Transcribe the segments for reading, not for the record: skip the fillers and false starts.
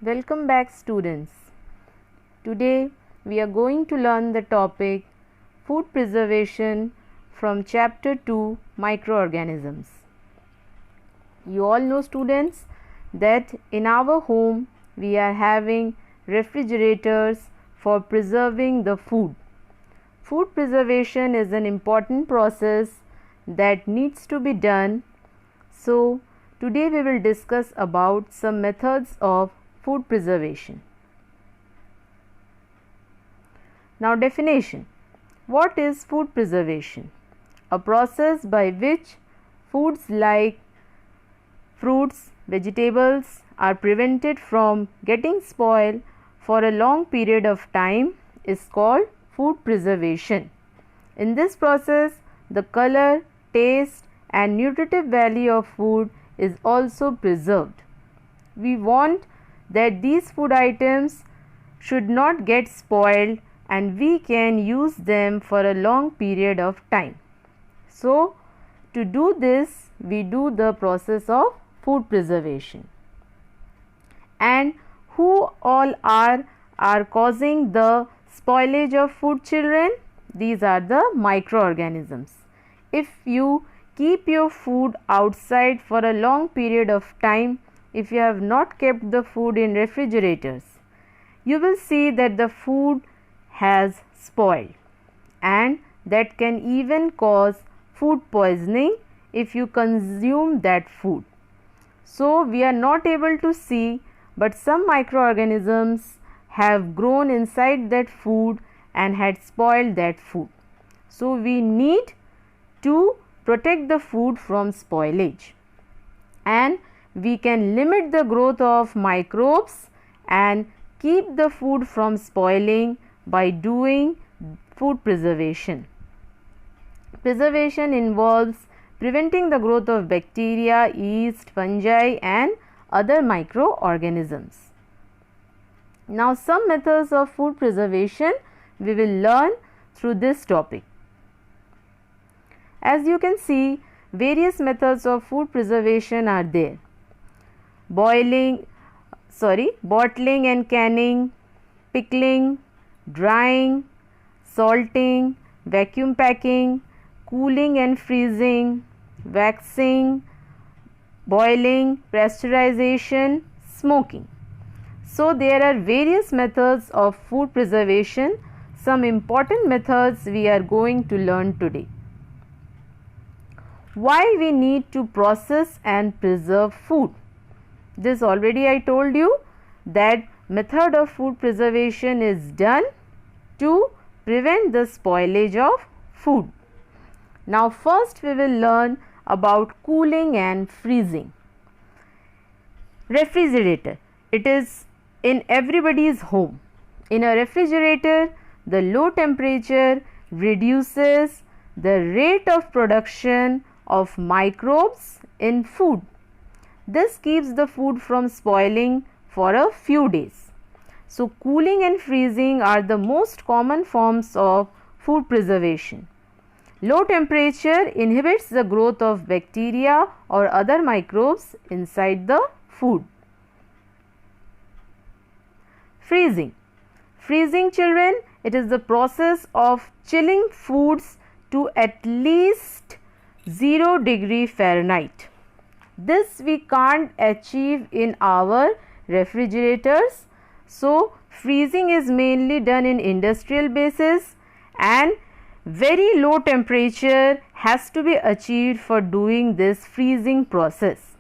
Welcome back, students. Today we are going to learn the topic food preservation from chapter 2 microorganisms. You all know, students, that in our home we are having refrigerators for preserving the food. Food preservation is an important process that needs to be done. So today we will discuss about some methods of food preservation. Now, definition. What is food preservation? A process by which foods like fruits, vegetables are prevented from getting spoiled for a long period of time is called food preservation. In this process, the color, taste and nutritive value of food is also preserved. We want that these food items should not get spoiled and we can use them for a long period of time. So, to do this, we do the process of food preservation. And who all are causing the spoilage of food, children? These are the microorganisms. If you keep your food outside for a long period of time, if you have not kept the food in refrigerators, you will see that the food has spoiled, and that can even cause food poisoning if you consume that food. So, we are not able to see, but some microorganisms have grown inside that food and had spoiled that food. So, we need to protect the food from spoilage, and we can limit the growth of microbes and keep the food from spoiling by doing food preservation. Preservation involves preventing the growth of bacteria, yeast, fungi and other microorganisms. Now, some methods of food preservation we will learn through this topic. As you can see, various methods of food preservation are there. Bottling and canning, pickling, drying, salting, vacuum packing, cooling and freezing, waxing, boiling, pasteurization, smoking. So, there are various methods of food preservation. Some important methods we are going to learn today. Why we need to process and preserve food? This already I told you that method of food preservation is done to prevent the spoilage of food. Now, first we will learn about cooling and freezing. Refrigerator. It is in everybody's home. In a refrigerator, the low temperature reduces the rate of production of microbes in food. This keeps the food from spoiling for a few days. So, cooling and freezing are the most common forms of food preservation. Low temperature inhibits the growth of bacteria or other microbes inside the food. Freezing. Freezing, children, it is the process of chilling foods to at least 0 degree Fahrenheit. This we can't achieve in our refrigerators. So, freezing is mainly done in industrial basis and very low temperature has to be achieved for doing this freezing process.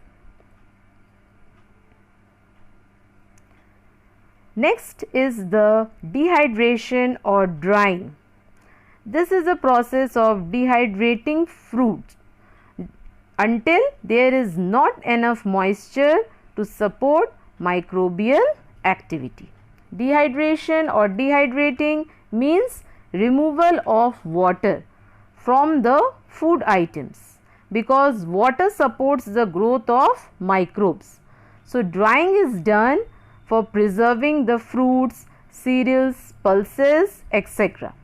Next is the dehydration or drying. This is a process of dehydrating fruit until there is not enough moisture to support microbial activity. Dehydration or dehydrating means removal of water from the food items because water supports the growth of microbes. So, drying is done for preserving the fruits, cereals, pulses, etc.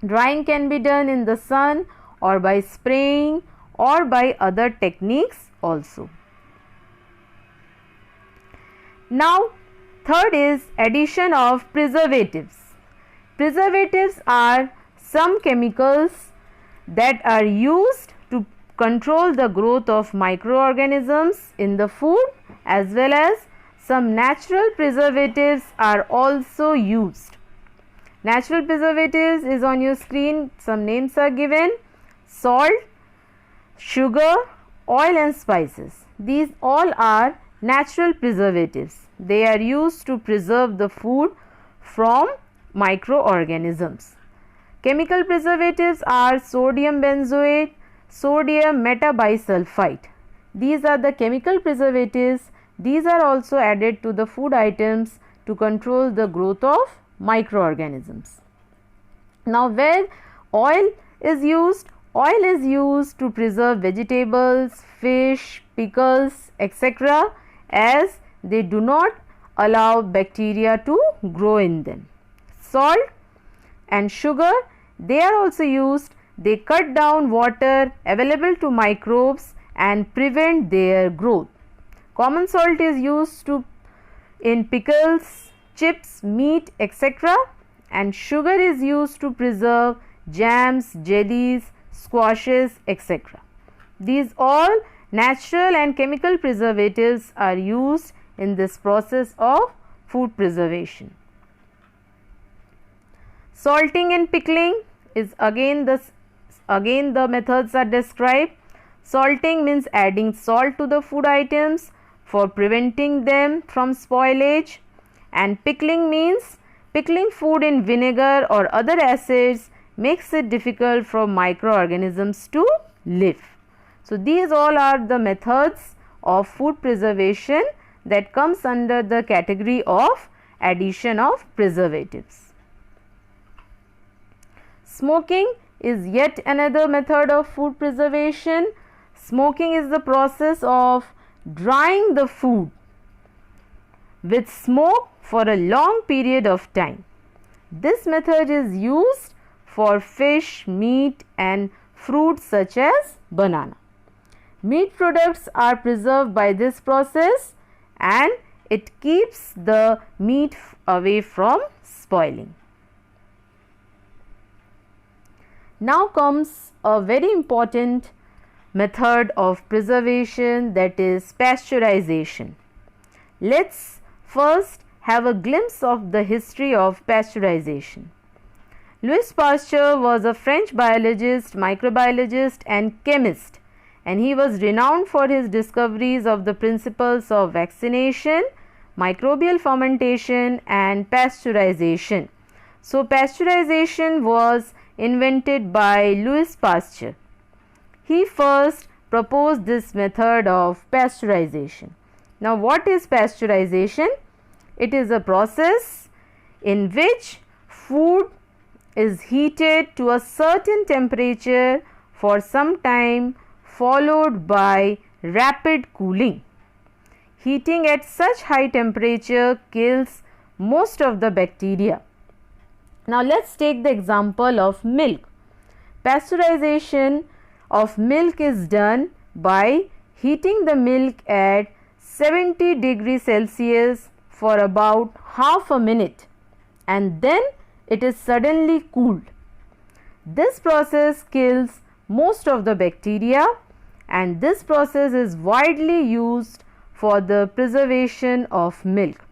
Drying can be done in the sun or by spraying or by other techniques also. Now, Third is addition of preservatives. Preservatives are some chemicals that are used to control the growth of microorganisms in the food, as well as some natural preservatives are also used. Natural preservatives is on your screen. Some names are given: salt, sugar, oil and spices. These all are natural preservatives. They are used to preserve the food from microorganisms. Chemical preservatives are sodium benzoate, sodium metabisulfite. These are the chemical preservatives. These are also added to the food items to control the growth of microorganisms. Now, where oil is used to preserve vegetables, fish, pickles, etc., as they do not allow bacteria to grow in them. Salt and sugar, they are also used. They cut down water available to microbes and prevent their growth. Common salt is used in pickles, chips, meat, etc., and sugar is used to preserve jams, jellies, squashes, etc. These all natural and chemical preservatives are used in this process of food preservation. Salting and pickling is again the methods are described. Salting means adding salt to the food items for preventing them from spoilage, and pickling means pickling food in vinegar or other acids makes it difficult for microorganisms to live. So, these all are the methods of food preservation that comes under the category of addition of preservatives. Smoking is yet another method of food preservation. Smoking is the process of drying the food with smoke for a long period of time. This method is used for fish, meat and fruits such as banana. Meat products are preserved by this process and it keeps the meat away from spoiling. Now comes a very important method of preservation, that is pasteurization. Let's first have a glimpse of the history of pasteurization. Louis Pasteur was a French biologist, microbiologist and chemist, and he was renowned for his discoveries of the principles of vaccination, microbial fermentation and pasteurization. So, pasteurization was invented by Louis Pasteur. He first proposed this method of pasteurization. Now, what is pasteurization? It is a process in which food is heated to a certain temperature for some time, followed by rapid cooling. Heating at such high temperature kills most of the bacteria. Now, let's take the example of milk. Pasteurization of milk is done by heating the milk at 70 degrees Celsius for about half a minute, and then it is suddenly cooled. This process kills most of the bacteria, and this process is widely used for the preservation of milk.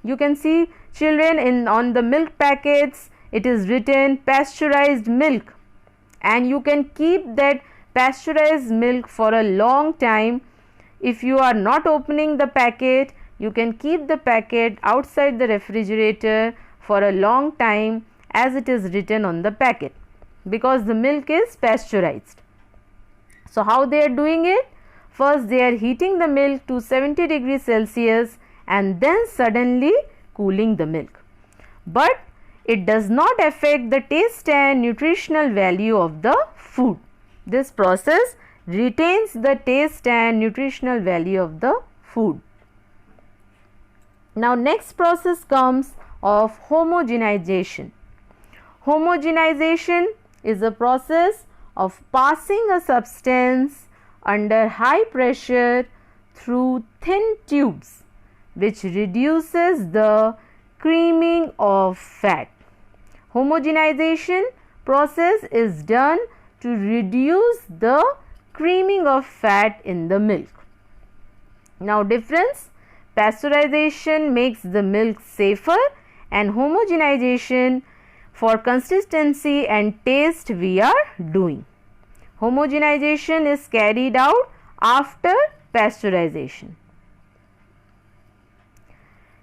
You can see, children, on the milk packets it is written pasteurized milk, and you can keep that pasteurized milk for a long time. If you are not opening the packet, you can keep the packet outside the refrigerator for a long time as it is written on the packet, because the milk is pasteurized. So, how they are doing it? First, they are heating the milk to 70 degrees Celsius and then suddenly cooling the milk. But it does not affect the taste and nutritional value of the food. This process retains the taste and nutritional value of the food. Now, next process comes of homogenization. Homogenization is a process of passing a substance under high pressure through thin tubes which reduces the creaming of fat. Homogenization process is done to reduce the creaming of fat in the milk. Now difference: pasteurization makes the milk safer, and homogenization for consistency and taste we are doing. Homogenization is carried out after pasteurization.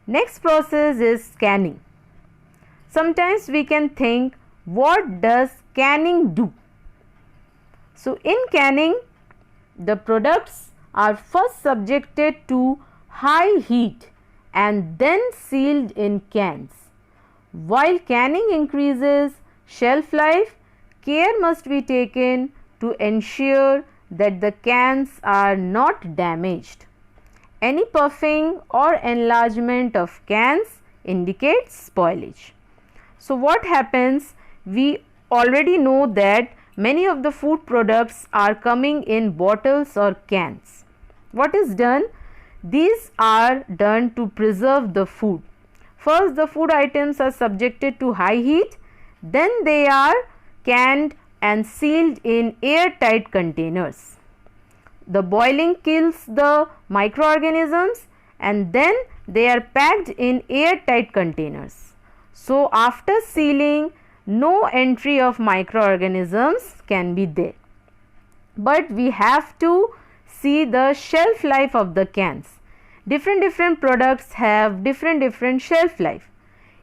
Next process is canning. Sometimes we can think, what does canning do? So in canning, the products are first subjected to high heat and then sealed in cans. While canning increases shelf life, care must be taken to ensure that the cans are not damaged. Any puffing or enlargement of cans indicates spoilage. So what happens? We already know that many of the food products are coming in bottles or cans. What is done? These are done to preserve the food. First, the food items are subjected to high heat, then they are canned and sealed in airtight containers. The boiling kills the microorganisms and then they are packed in airtight containers. So after sealing, no entry of microorganisms can be there. But we have to see the shelf life of the cans. Different products have different shelf life.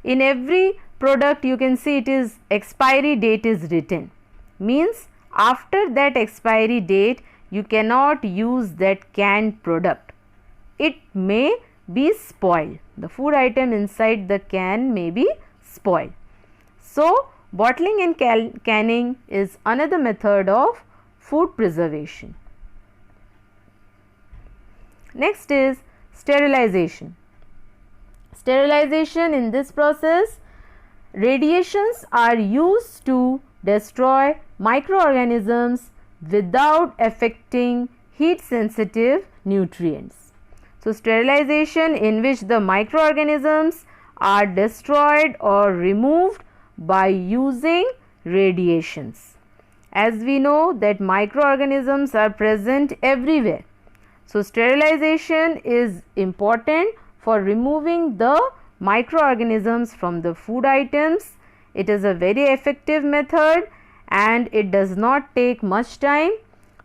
In every product you can see it is expiry date is written. Means after that expiry date you cannot use that canned product. It may be spoiled. The food item inside the can may be spoiled. So bottling and canning is another method of food preservation. Next is sterilization. Sterilization, in this process, radiations are used to destroy microorganisms without affecting heat sensitive nutrients. So sterilization, in which the microorganisms are destroyed or removed by using radiations. As we know that microorganisms are present everywhere. So sterilization is important for removing the microorganisms from the food items. It is a very effective method and it does not take much time.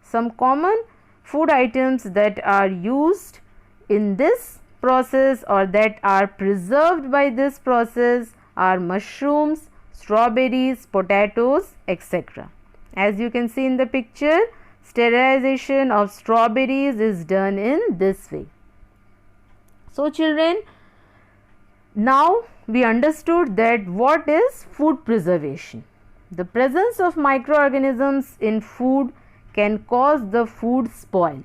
Some common food items that are used in this process or that are preserved by this process are mushrooms, strawberries, potatoes, etc. As you can see in the picture, sterilization of strawberries is done in this way. So children, now we understood that what is food preservation. The presence of microorganisms in food can cause the food spoil,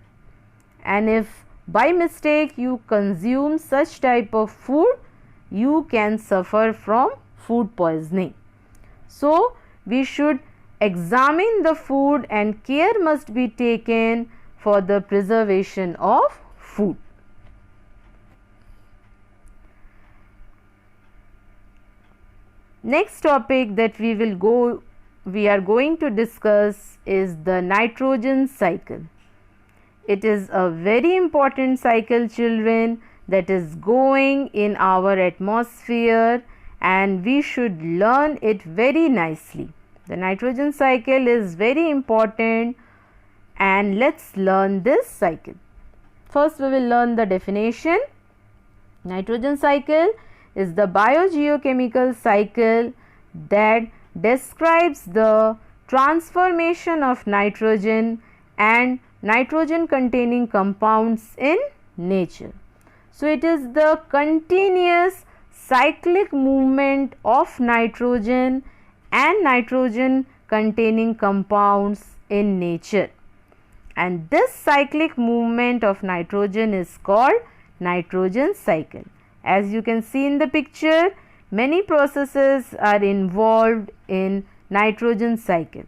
and if by mistake you consume such type of food, you can suffer from food poisoning. So we should examine the food and care must be taken for the preservation of food. Next topic that we are going to discuss is the nitrogen cycle. It is a very important cycle, children, that is going in our atmosphere and we should learn it very nicely. The nitrogen cycle is very important and let's learn this cycle. First we will learn the definition. Nitrogen cycle is the biogeochemical cycle that describes the transformation of nitrogen and nitrogen containing compounds in nature. So it is the continuous cyclic movement of nitrogen and nitrogen containing compounds in nature, and this cyclic movement of nitrogen is called nitrogen cycle. As you can see in the picture, many processes are involved in nitrogen cycle.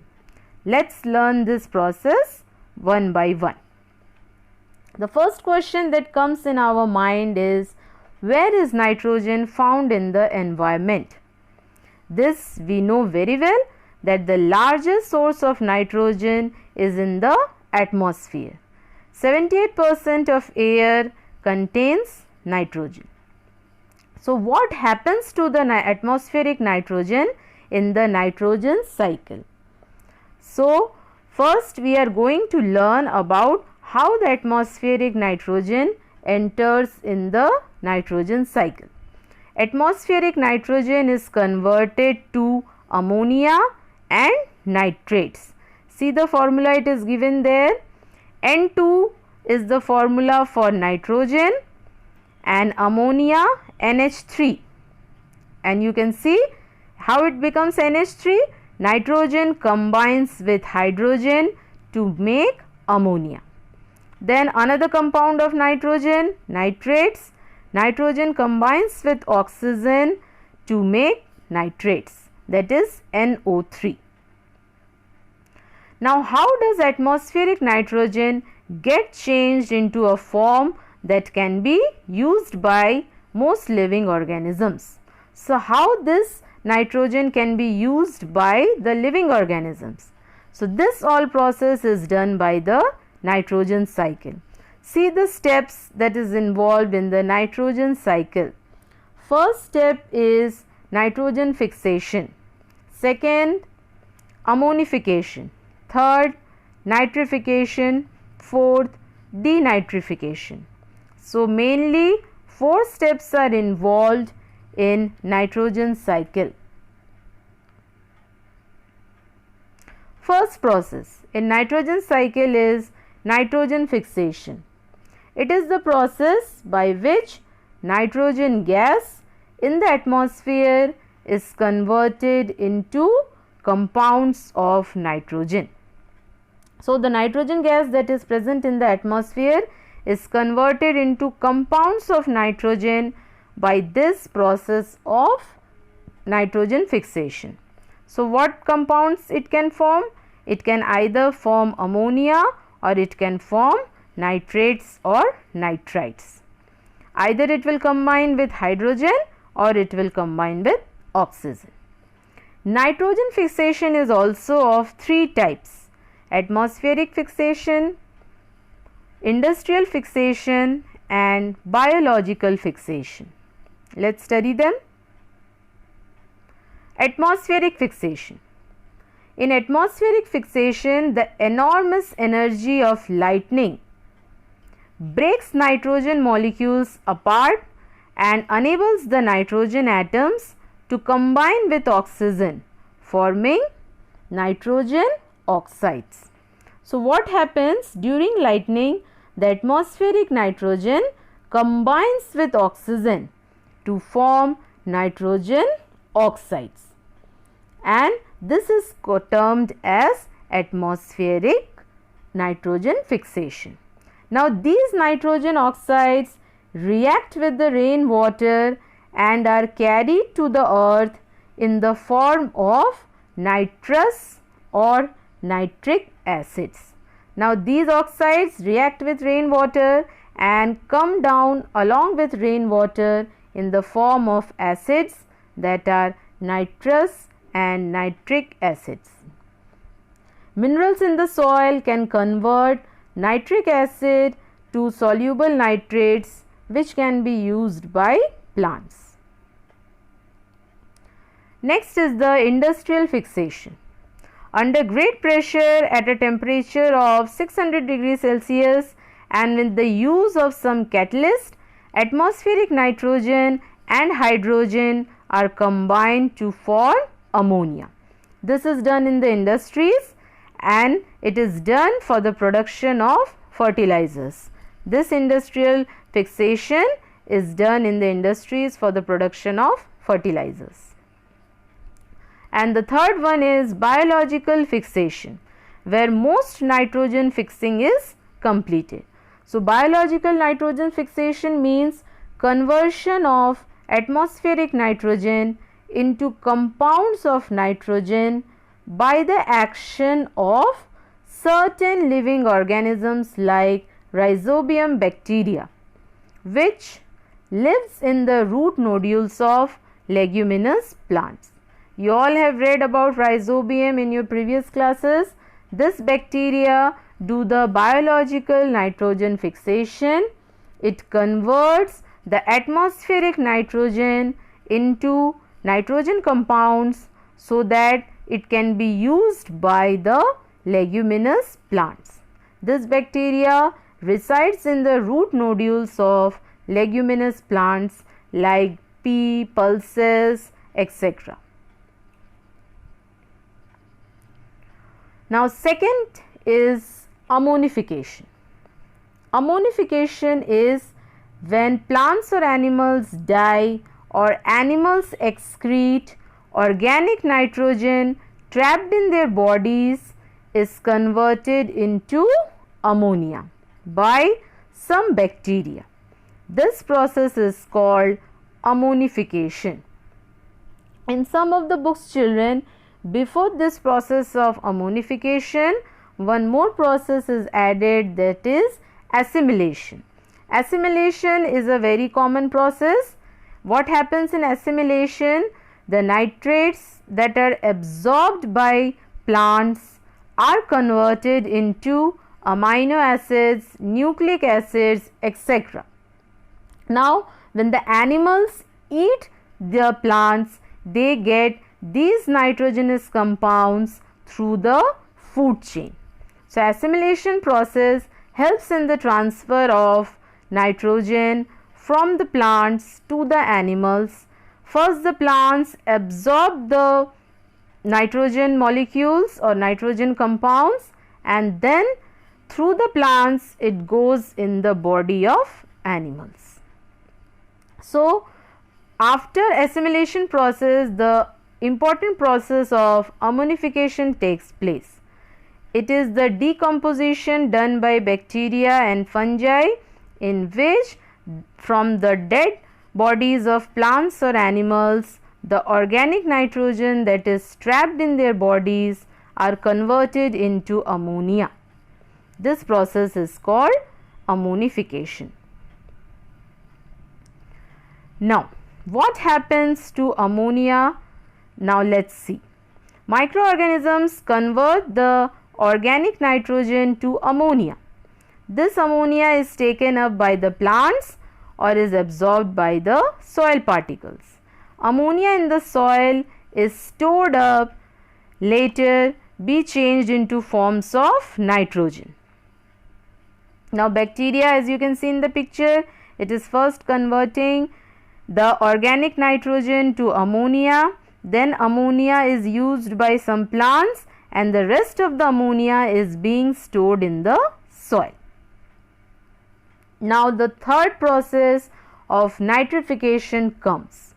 Let's learn this process one by one. The first question that comes in our mind is, where is nitrogen found in the environment? This we know very well, that the largest source of nitrogen is in the atmosphere. 78% of air contains nitrogen. So what happens to the atmospheric nitrogen in the nitrogen cycle? So first we are going to learn about how the atmospheric nitrogen enters in the nitrogen cycle. Atmospheric nitrogen is converted to ammonia and nitrates. See the formula, it is given there. N2 is the formula for nitrogen and ammonia NH3, and you can see how it becomes NH3. Nitrogen combines with hydrogen to make ammonia. Then another compound of nitrogen, nitrates. Nitrogen combines with oxygen to make nitrates, that is NO3. Now how does atmospheric nitrogen get changed into a form that can be used by most living organisms? So how this nitrogen can be used by the living organisms? So this all process is done by the nitrogen cycle. See the steps that is involved in the nitrogen cycle. First step is nitrogen fixation. Second, ammonification. Third, nitrification. Fourth, denitrification. So mainly 4 steps are involved in nitrogen cycle. First process in nitrogen cycle is nitrogen fixation. It is the process by which nitrogen gas in the atmosphere is converted into compounds of nitrogen. So the nitrogen gas that is present in the atmosphere is converted into compounds of nitrogen by this process of nitrogen fixation. So what compounds it can form? It can either form ammonia or it can form nitrates or nitrites. Either it will combine with hydrogen or it will combine with oxygen. Nitrogen fixation is also of 3 types: atmospheric fixation, industrial fixation and biological fixation. Let's study them. Atmospheric fixation. In atmospheric fixation, the enormous energy of lightning breaks nitrogen molecules apart and enables the nitrogen atoms to combine with oxygen, forming nitrogen oxides. So what happens during lightning? The atmospheric nitrogen combines with oxygen to form nitrogen oxides, and this is termed as atmospheric nitrogen fixation. Now these nitrogen oxides react with the rainwater and are carried to the earth in the form of nitrous or nitric acids. Now these oxides react with rainwater and come down along with rainwater in the form of acids that are nitrous and nitric acids. Minerals in the soil can convert nitric acid to soluble nitrates, which can be used by plants. Next is the industrial fixation. Under great pressure at a temperature of 600 degrees Celsius and with the use of some catalyst, atmospheric nitrogen and hydrogen are combined to form ammonia. This is done in the industries and it is done for the production of fertilizers. This industrial fixation is done in the industries for the production of fertilizers. And the third one is biological fixation, where most nitrogen fixing is completed. So biological nitrogen fixation means conversion of atmospheric nitrogen into compounds of nitrogen by the action of certain living organisms like rhizobium bacteria, which lives in the root nodules of leguminous plants. You all have read about rhizobium in your previous classes. This bacteria do the biological nitrogen fixation. It converts the atmospheric nitrogen into nitrogen compounds so that it can be used by the leguminous plants. This bacteria resides in the root nodules of leguminous plants like pea, pulses, etc. Now, second is ammonification. Ammonification is when plants or animals die or animals excrete organic nitrogen trapped in their bodies is converted into ammonia by some bacteria. This process is called ammonification. In some of the books, children, before this process of ammonification, one more process is added, that is assimilation. Assimilation is a very common process. What happens in assimilation? The nitrates that are absorbed by plants are converted into amino acids, nucleic acids, etc. Now, when the animals eat the plants, they get these nitrogenous compounds through the food chain. So, assimilation process helps in the transfer of nitrogen from the plants to the animals. First, the plants absorb the nitrogen molecules or nitrogen compounds, and then through the plants it goes in the body of animals. So, after assimilation process, the important process of ammonification takes place. It is the decomposition done by bacteria and fungi in which from the dead bodies of plants or animals, the organic nitrogen that is trapped in their bodies are converted into ammonia. This process is called ammonification. Now, what happens to ammonia? Now, let's see. Microorganisms convert the organic nitrogen to ammonia. This ammonia is taken up by the plants or is absorbed by the soil particles. Ammonia in the soil is stored up, later be changed into forms of nitrogen. Now, bacteria, as you can see in the picture, it is first converting the organic nitrogen to ammonia, then ammonia is used by some plants and the rest of the ammonia is being stored in the soil. Now, the third process of nitrification comes.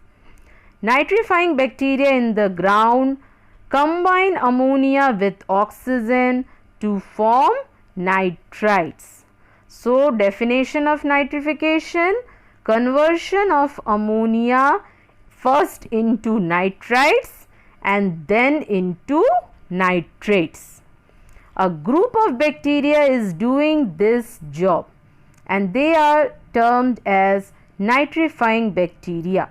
Nitrifying bacteria in the ground combine ammonia with oxygen to form nitrites. So, definition of nitrification: conversion of ammonia first into nitrites and then into nitrates. A group of bacteria is doing this job and they are termed as nitrifying bacteria.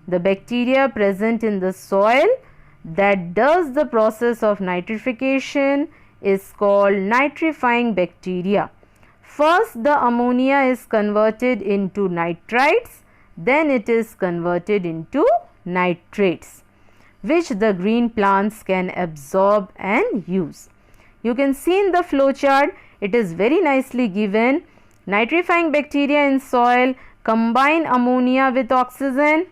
The bacteria present in the soil that does the process of nitrification is called nitrifying bacteria. First, the ammonia is converted into nitrites, then it is converted into nitrates, which the green plants can absorb and use. You can see in the flow chart, it is very nicely given. Nitrifying bacteria in soil combine ammonia with oxygen.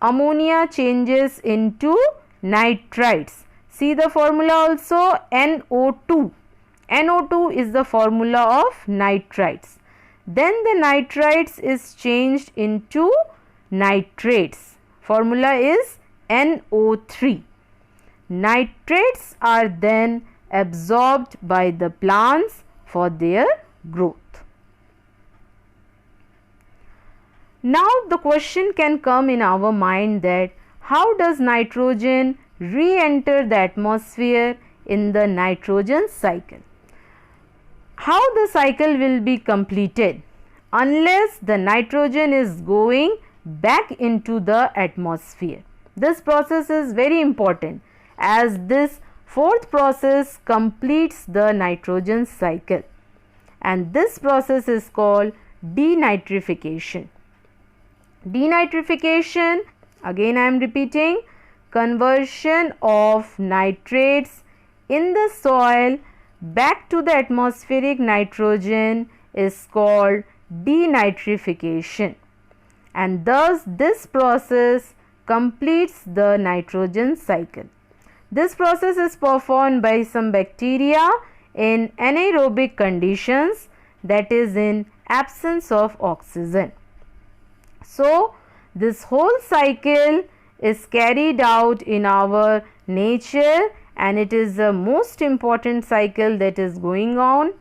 Ammonia changes into nitrites. See the formula also, NO2. NO2 is the formula of nitrites. Then the nitrites is changed into nitrates. Formula is NO3. Nitrates are then absorbed by the plants for their growth. Now, the question can come in our mind that how does nitrogen re-enter the atmosphere in the nitrogen cycle? How the cycle will be completed? unless the nitrogen is going back into the atmosphere. This process is very important as this fourth process completes the nitrogen cycle, and this process is called denitrification. Denitrification, again I am repeating, conversion of nitrates in the soil back to the atmospheric nitrogen is called denitrification, and thus this process completes the nitrogen cycle. This process is performed by some bacteria in anaerobic conditions, that is in absence of oxygen. So this whole cycle is carried out in our nature, and it is the most important cycle that is going on,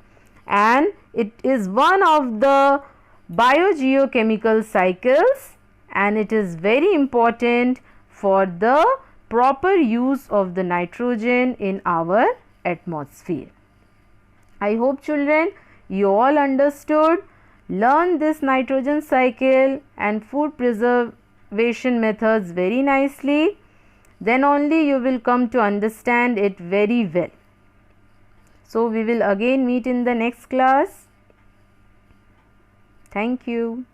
and it is one of the biogeochemical cycles, and it is very important for the proper use of the nitrogen in our atmosphere. I hope children you all understood, learn this nitrogen cycle and food preservation methods very nicely. Then only you will come to understand it very well. So we will again meet in the next class. Thank you.